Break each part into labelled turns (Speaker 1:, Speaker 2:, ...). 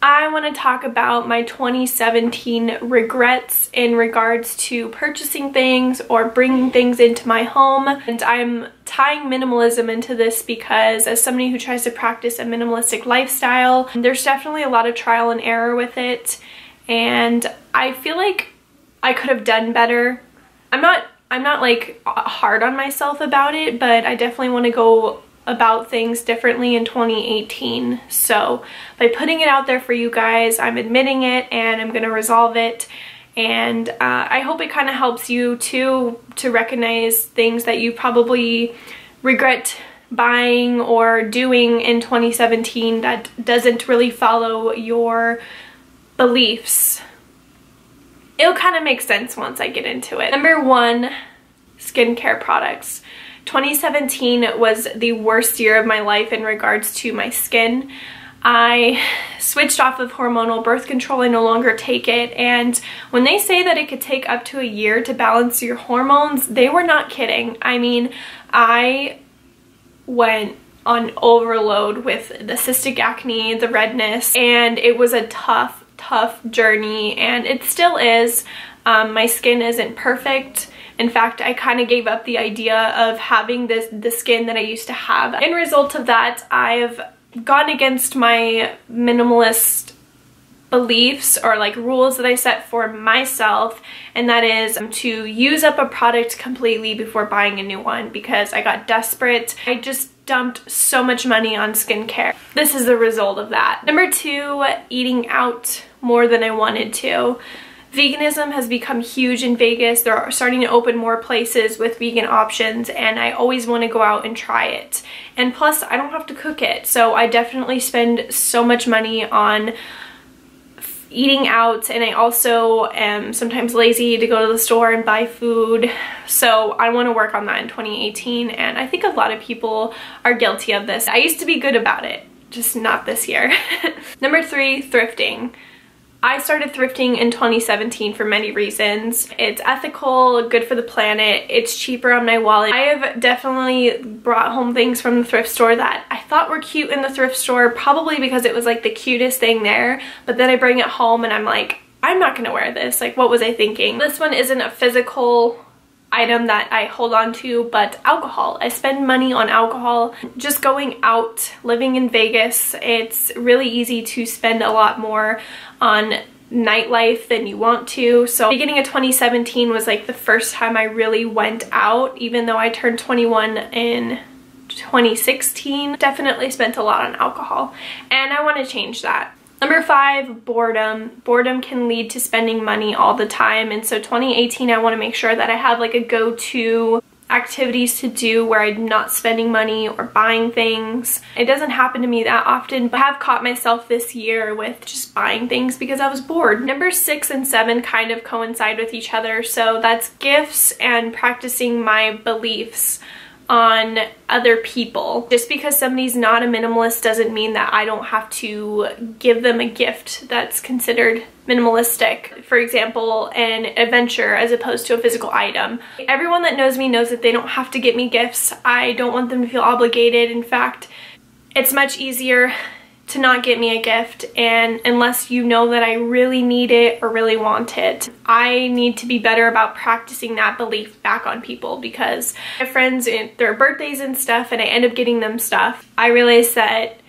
Speaker 1: I want to talk about my 2017 regrets in regards to purchasing things or bringing things into my home. And I'm tying minimalism into this because as somebody who tries to practice a minimalistic lifestyle, there's definitely a lot of trial and error with it. And I feel like I could have done better. I'm not like hard on myself about it, but I definitely want to go about things differently in 2018. So by putting it out there for you guys, I'm admitting it and I'm gonna resolve it. And I hope it kind of helps you too to recognize things that you probably regret buying or doing in 2017 that doesn't really follow your beliefs. It'll kind of make sense once I get into it. Number 1, skincare products. 2017 was the worst year of my life in regards to my skin. I switched off of hormonal birth control. I no longer take it, and when they say that it could take up to a year to balance your hormones, they were not kidding. I mean, I went on overload with the cystic acne, the redness, and it was a tough journey, and it still is. My skin isn't perfect. In fact, I kind of gave up the idea of having the skin that I used to have. In result of that, I've gone against my minimalist beliefs or like rules that I set for myself, and that is to use up a product completely before buying a new one because I got desperate. I just dumped so much money on skincare. This is the result of that. Number 2, eating out more than I wanted to. Veganism has become huge in Vegas. They're starting to open more places with vegan options, and I always want to go out and try it. And plus, I don't have to cook it, so I definitely spend so much money on eating out, and I also am sometimes lazy to go to the store and buy food. So I want to work on that in 2018, and I think a lot of people are guilty of this. I used to be good about it, just not this year. Number 3, thrifting. I started thrifting in 2017 for many reasons. It's ethical, good for the planet, it's cheaper on my wallet. I have definitely brought home things from the thrift store that I thought were cute in the thrift store, probably because it was like the cutest thing there, but then I bring it home and I'm like, I'm not gonna wear this. Like, what was I thinking? This one isn't a physical item that I hold on to, but alcohol. I spend money on alcohol. Just going out, living in Vegas, it's really easy to spend a lot more on nightlife than you want to. So beginning of 2017 was like the first time I really went out, even though I turned 21 in 2016. Definitely spent a lot on alcohol, and I want to change that. Number 5, boredom. Boredom can lead to spending money all the time, and so 2018 I want to make sure that I have like a go-to activities to do where I'm not spending money or buying things. It doesn't happen to me that often, but I have caught myself this year with just buying things because I was bored. Number 6 and 7 kind of coincide with each other, so that's gifts and practicing my beliefs on other people. Just because somebody's not a minimalist doesn't mean that I don't have to give them a gift that's considered minimalistic. For example, an adventure as opposed to a physical item. Everyone that knows me knows that they don't have to get me gifts. I don't want them to feel obligated. In fact, it's much easier to not get me a gift, and unless you know that I really need it or really want it. I need to be better about practicing that belief back on people, because my friends, their birthdays and stuff, and I end up getting them stuff, I realize that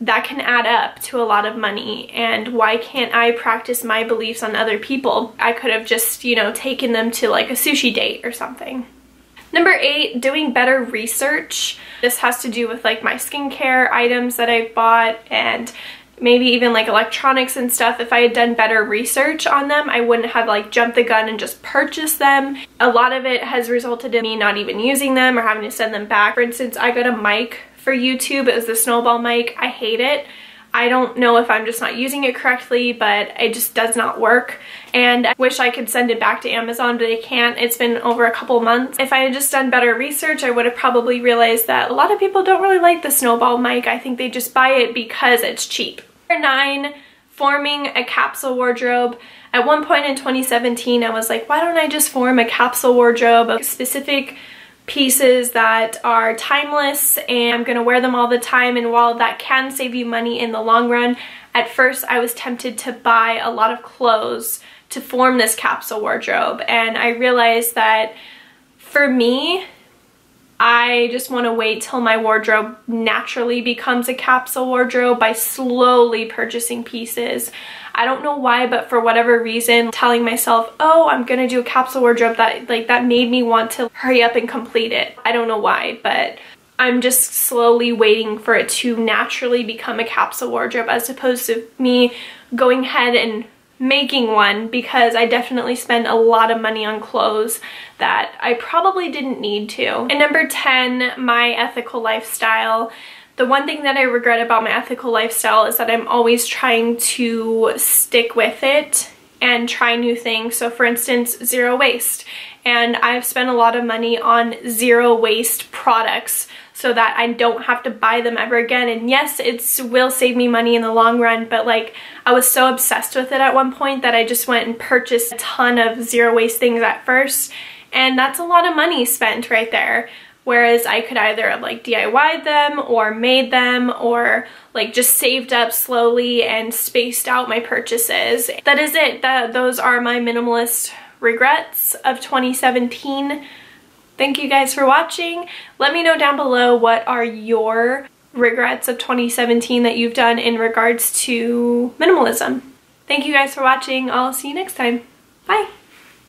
Speaker 1: that can add up to a lot of money, and why can't I practice my beliefs on other people? I could have just, you know, taken them to like a sushi date or something. Number 8, doing better research. This has to do with like my skincare items that I've bought, and maybe even like electronics and stuff. If I had done better research on them, I wouldn't have like jumped the gun and just purchased them. A lot of it has resulted in me not even using them or having to send them back. For instance, I got a mic for YouTube. It was the snowball mic. I hate it. I don't know if I'm just not using it correctly, but it just does not work. And I wish I could send it back to Amazon, but I can't. It's been over a couple months. If I had just done better research, I would have probably realized that a lot of people don't really like the snowball mic. I think they just buy it because it's cheap. Number 9, forming a capsule wardrobe. At one point in 2017, I was like, why don't I just form a capsule wardrobe of specific pieces that are timeless and I'm gonna wear them all the time, and while that can save you money in the long run, at first I was tempted to buy a lot of clothes to form this capsule wardrobe, and I realized that for me, I just want to wait till my wardrobe naturally becomes a capsule wardrobe by slowly purchasing pieces. I don't know why, but for whatever reason, telling myself, oh, I'm gonna do a capsule wardrobe, that made me want to hurry up and complete it. I don't know why, but I'm just slowly waiting for it to naturally become a capsule wardrobe, as opposed to me going ahead and making one, because I definitely spend a lot of money on clothes that I probably didn't need to. And number 10, my ethical lifestyle. The one thing that I regret about my ethical lifestyle is that I'm always trying to stick with it and try new things. So for instance, zero waste. And I've spent a lot of money on zero waste products so that I don't have to buy them ever again. And yes, it will save me money in the long run, but like, I was so obsessed with it at one point that I just went and purchased a ton of zero waste things at first. And that's a lot of money spent right there. Whereas I could either like DIY them or made them, or like just saved up slowly and spaced out my purchases. That is it. Those are my minimalist regrets of 2017. Thank you guys for watching. Let me know down below what are your regrets of 2017 that you've done in regards to minimalism. Thank you guys for watching. I'll see you next time. Bye.